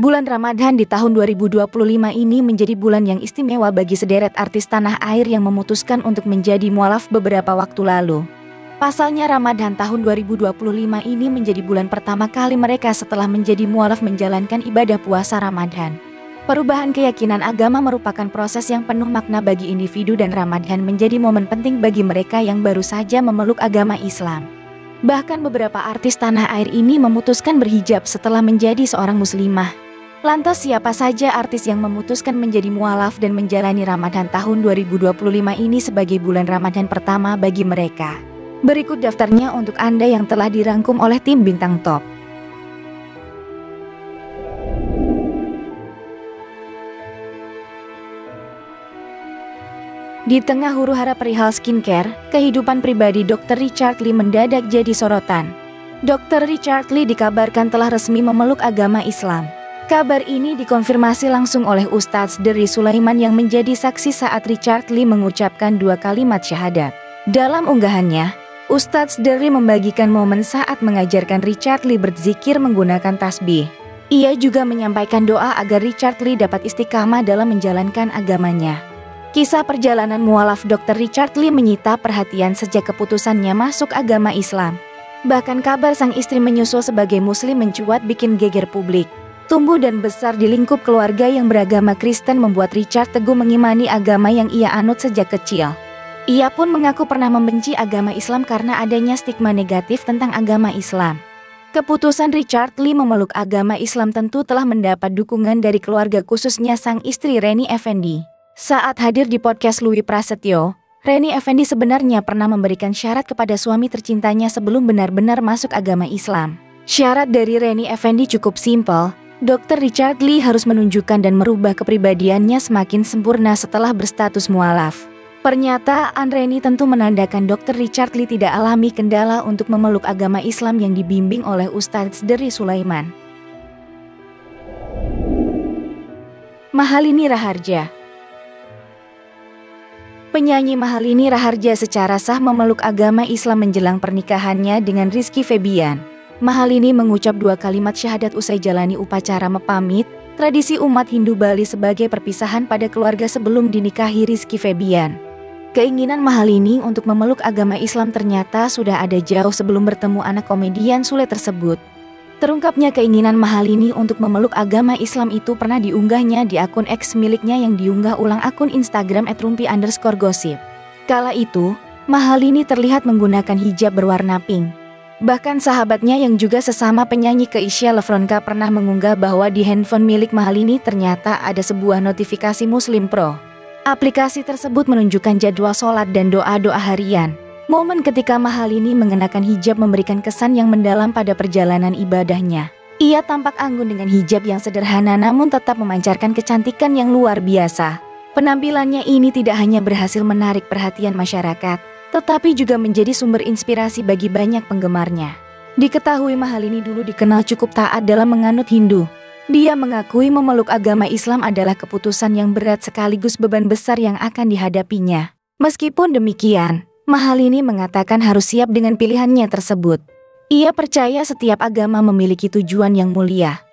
Bulan Ramadan di tahun 2025 ini menjadi bulan yang istimewa bagi sederet artis tanah air yang memutuskan untuk menjadi mualaf beberapa waktu lalu. Pasalnya Ramadan tahun 2025 ini menjadi bulan pertama kali mereka setelah menjadi mualaf menjalankan ibadah puasa Ramadan. Perubahan keyakinan agama merupakan proses yang penuh makna bagi individu dan Ramadan menjadi momen penting bagi mereka yang baru saja memeluk agama Islam. Bahkan beberapa artis tanah air ini memutuskan berhijab setelah menjadi seorang muslimah. Lantas siapa saja artis yang memutuskan menjadi mualaf dan menjalani Ramadan tahun 2025 ini sebagai bulan Ramadan pertama bagi mereka? Berikut daftarnya untuk Anda yang telah dirangkum oleh tim Bintang Top. Di tengah huru-hara perihal skincare, kehidupan pribadi Dr. Richard Lee mendadak jadi sorotan. Dr. Richard Lee dikabarkan telah resmi memeluk agama Islam. Kabar ini dikonfirmasi langsung oleh Ustadz Deri Sulaiman yang menjadi saksi saat Richard Lee mengucapkan 2 kalimat syahadat. Dalam unggahannya, Ustadz Deri membagikan momen saat mengajarkan Richard Lee berzikir menggunakan tasbih. Ia juga menyampaikan doa agar Richard Lee dapat istiqamah dalam menjalankan agamanya. Kisah perjalanan mualaf Dr. Richard Lee menyita perhatian sejak keputusannya masuk agama Islam. Bahkan kabar sang istri menyusul sebagai muslim mencuat bikin geger publik. Tumbuh dan besar di lingkup keluarga yang beragama Kristen membuat Richard teguh mengimani agama yang ia anut sejak kecil. Ia pun mengaku pernah membenci agama Islam karena adanya stigma negatif tentang agama Islam. Keputusan Richard Lee memeluk agama Islam tentu telah mendapat dukungan dari keluarga khususnya sang istri Reni Effendi. Saat hadir di podcast Louis Prasetyo, Reni Effendi sebenarnya pernah memberikan syarat kepada suami tercintanya sebelum benar-benar masuk agama Islam. Syarat dari Reni Effendi cukup simpel. Dr. Richard Lee harus menunjukkan dan merubah kepribadiannya semakin sempurna setelah berstatus mualaf. Pernyataan Reni tentu menandakan Dr. Richard Lee tidak alami kendala untuk memeluk agama Islam yang dibimbing oleh Ustadz Deri Sulaiman. Mahalini Raharja. Penyanyi Mahalini Raharja secara sah memeluk agama Islam menjelang pernikahannya dengan Rizky Febian. Mahalini mengucap 2 kalimat syahadat usai jalani upacara mepamit, tradisi umat Hindu Bali sebagai perpisahan pada keluarga sebelum dinikahi Rizky Febian. Keinginan Mahalini untuk memeluk agama Islam ternyata sudah ada jauh sebelum bertemu anak komedian Sule tersebut. Terungkapnya keinginan Mahalini untuk memeluk agama Islam itu pernah diunggahnya di akun X miliknya yang diunggah ulang akun Instagram @rumpi_gosip. Kala itu, Mahalini terlihat menggunakan hijab berwarna pink. Bahkan sahabatnya yang juga sesama penyanyi Keisha Lefronka pernah mengunggah bahwa di handphone milik Mahalini ternyata ada sebuah notifikasi Muslim Pro. Aplikasi tersebut menunjukkan jadwal sholat dan doa-doa harian. Momen ketika Mahalini mengenakan hijab memberikan kesan yang mendalam pada perjalanan ibadahnya. Ia tampak anggun dengan hijab yang sederhana namun tetap memancarkan kecantikan yang luar biasa. Penampilannya ini tidak hanya berhasil menarik perhatian masyarakat, tetapi juga menjadi sumber inspirasi bagi banyak penggemarnya. Diketahui Mahalini dulu dikenal cukup taat dalam menganut Hindu. Dia mengakui memeluk agama Islam adalah keputusan yang berat sekaligus beban besar yang akan dihadapinya. Meskipun demikian, Mahalini mengatakan harus siap dengan pilihannya tersebut. Ia percaya setiap agama memiliki tujuan yang mulia.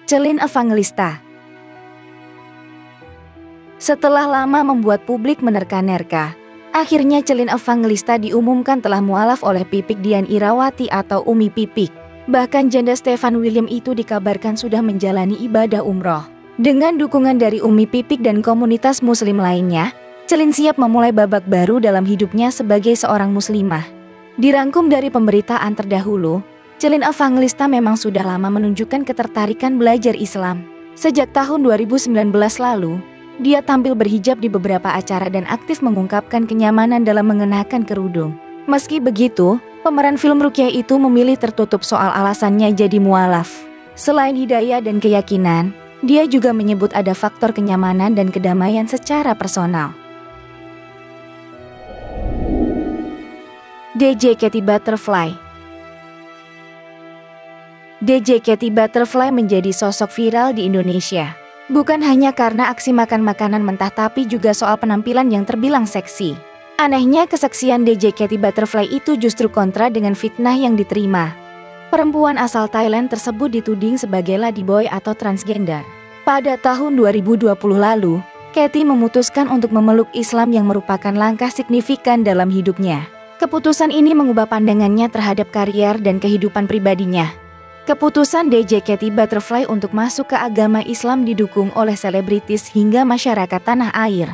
Celine Evangelista. Setelah lama membuat publik menerka-nerka, akhirnya Celine Evangelista diumumkan telah mualaf oleh Pipik Dian Irawati atau Umi Pipik. Bahkan janda Stefan William itu dikabarkan sudah menjalani ibadah umroh. Dengan dukungan dari Umi Pipik dan komunitas muslim lainnya, Celine siap memulai babak baru dalam hidupnya sebagai seorang muslimah. Dirangkum dari pemberitaan terdahulu, Celine Evangelista memang sudah lama menunjukkan ketertarikan belajar Islam. Sejak tahun 2019 lalu, dia tampil berhijab di beberapa acara dan aktif mengungkapkan kenyamanan dalam mengenakan kerudung. Meski begitu, pemeran film Ruqyah itu memilih tertutup soal alasannya jadi mualaf. Selain hidayah dan keyakinan, dia juga menyebut ada faktor kenyamanan dan kedamaian secara personal. DJ Katy Butterfly. DJ Katy Butterfly menjadi sosok viral di Indonesia. Bukan hanya karena aksi makan makanan mentah tapi juga soal penampilan yang terbilang seksi. Anehnya kesaksian DJ Katy Butterfly itu justru kontra dengan fitnah yang diterima. Perempuan asal Thailand tersebut dituding sebagai ladyboy atau transgender. Pada tahun 2020 lalu, Katy memutuskan untuk memeluk Islam yang merupakan langkah signifikan dalam hidupnya. Keputusan ini mengubah pandangannya terhadap karier dan kehidupan pribadinya. Keputusan DJ Katy Butterfly untuk masuk ke agama Islam didukung oleh selebritis hingga masyarakat tanah air.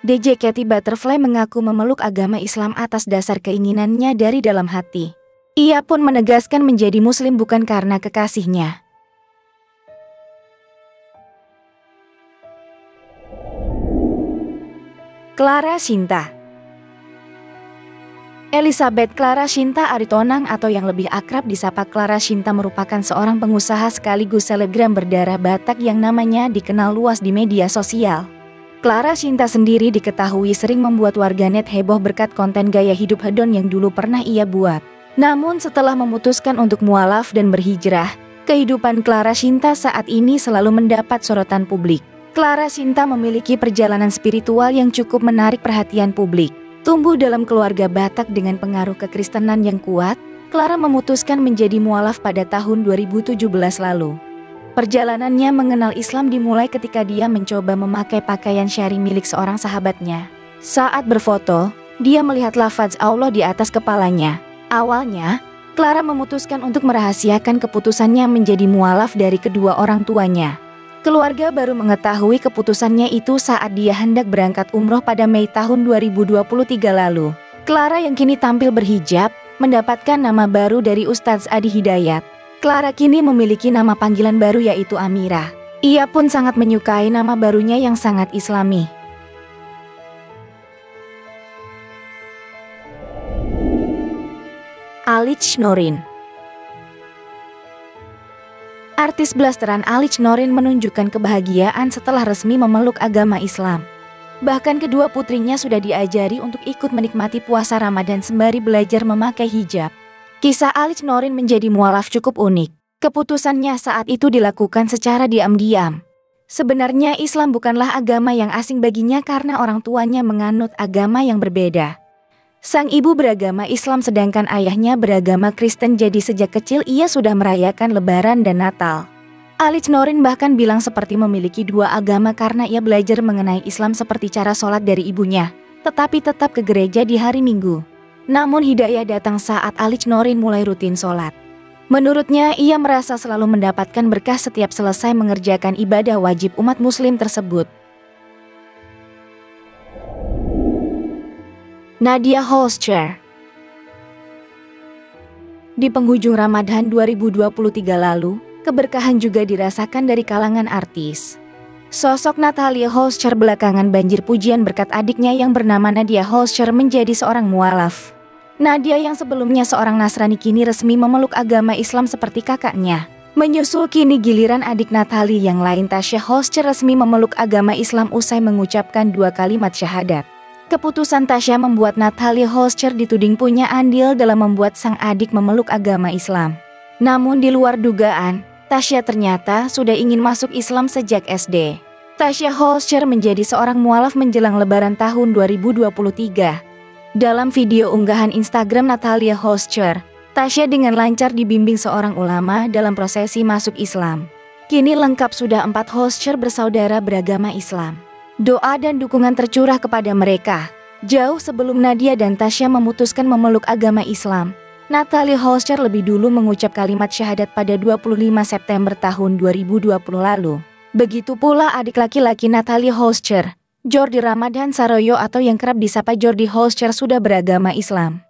DJ Katy Butterfly mengaku memeluk agama Islam atas dasar keinginannya dari dalam hati. Ia pun menegaskan menjadi muslim bukan karena kekasihnya. Clara Shinta. Elizabeth Clara Shinta Aritonang atau yang lebih akrab disapa Clara Shinta merupakan seorang pengusaha sekaligus selebgram berdarah Batak yang namanya dikenal luas di media sosial. Clara Shinta sendiri diketahui sering membuat warganet heboh berkat konten gaya hidup hedon yang dulu pernah ia buat. Namun setelah memutuskan untuk mualaf dan berhijrah, kehidupan Clara Shinta saat ini selalu mendapat sorotan publik. Clara Shinta memiliki perjalanan spiritual yang cukup menarik perhatian publik. Tumbuh dalam keluarga Batak dengan pengaruh kekristenan yang kuat, Clara memutuskan menjadi mualaf pada tahun 2017 lalu. Perjalanannya mengenal Islam dimulai ketika dia mencoba memakai pakaian syari milik seorang sahabatnya. Saat berfoto, dia melihat lafaz Allah di atas kepalanya. Awalnya, Clara memutuskan untuk merahasiakan keputusannya menjadi mualaf dari kedua orang tuanya. Keluarga baru mengetahui keputusannya itu saat dia hendak berangkat umroh pada Mei tahun 2023 lalu. Clara yang kini tampil berhijab, mendapatkan nama baru dari Ustadz Adi Hidayat. Clara kini memiliki nama panggilan baru yaitu Amira. Ia pun sangat menyukai nama barunya yang sangat islami. Alice Noreen. Artis blasteran Alice Noreen menunjukkan kebahagiaan setelah resmi memeluk agama Islam. Bahkan kedua putrinya sudah diajari untuk ikut menikmati puasa Ramadan sembari belajar memakai hijab. Kisah Alice Noreen menjadi mualaf cukup unik. Keputusannya saat itu dilakukan secara diam-diam. Sebenarnya Islam bukanlah agama yang asing baginya karena orang tuanya menganut agama yang berbeda. Sang ibu beragama Islam sedangkan ayahnya beragama Kristen, jadi sejak kecil ia sudah merayakan Lebaran dan Natal. Alice Noreen bahkan bilang seperti memiliki dua agama karena ia belajar mengenai Islam seperti cara sholat dari ibunya, tetapi tetap ke gereja di hari Minggu. Namun hidayah datang saat Alice Noreen mulai rutin sholat. Menurutnya, ia merasa selalu mendapatkan berkah setiap selesai mengerjakan ibadah wajib umat muslim tersebut. Nadia Holscher. Di penghujung Ramadan 2023 lalu, keberkahan juga dirasakan dari kalangan artis. Sosok Natalia Holscher belakangan banjir pujian berkat adiknya yang bernama Nadia Holscher menjadi seorang mualaf. Nadia yang sebelumnya seorang Nasrani kini resmi memeluk agama Islam seperti kakaknya. Menyusul kini giliran adik Natalie yang lain, Tasya Holscher resmi memeluk agama Islam usai mengucapkan 2 kalimat syahadat. Keputusan Tasya membuat Natalie Holscher dituding punya andil dalam membuat sang adik memeluk agama Islam. Namun di luar dugaan, Tasya ternyata sudah ingin masuk Islam sejak SD. Tasya Holscher menjadi seorang mualaf menjelang Lebaran tahun 2023. Dalam video unggahan Instagram Natalia Holscher, Tasya dengan lancar dibimbing seorang ulama dalam prosesi masuk Islam. Kini lengkap sudah 4 Holscher bersaudara beragama Islam. Doa dan dukungan tercurah kepada mereka. Jauh sebelum Nadia dan Tasya memutuskan memeluk agama Islam, Natalia Holscher lebih dulu mengucap kalimat syahadat pada 25 September tahun 2020 lalu. Begitu pula adik laki-laki Natalia Holscher, Jordi Ramadan Saroyo atau yang kerap disapa Jordi Holscher, sudah beragama Islam.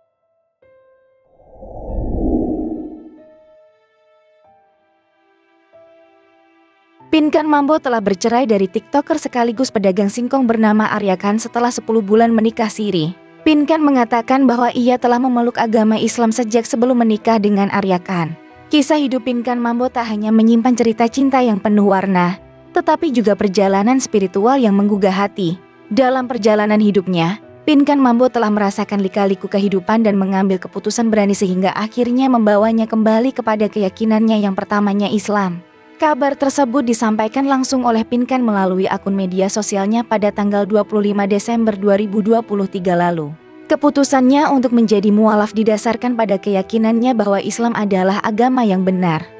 Pinkan Mambo telah bercerai dari TikToker sekaligus pedagang singkong bernama Arya Khan setelah 10 bulan menikah siri. Pinkan mengatakan bahwa ia telah memeluk agama Islam sejak sebelum menikah dengan Arya Khan. Kisah hidup Pinkan Mambo tak hanya menyimpan cerita cinta yang penuh warna, tetapi juga perjalanan spiritual yang menggugah hati. Dalam perjalanan hidupnya, Pinkan Mambo telah merasakan lika-liku kehidupan dan mengambil keputusan berani sehingga akhirnya membawanya kembali kepada keyakinannya yang pertamanya Islam. Kabar tersebut disampaikan langsung oleh Pinkan melalui akun media sosialnya pada tanggal 25 Desember 2023 lalu. Keputusannya untuk menjadi mualaf didasarkan pada keyakinannya bahwa Islam adalah agama yang benar.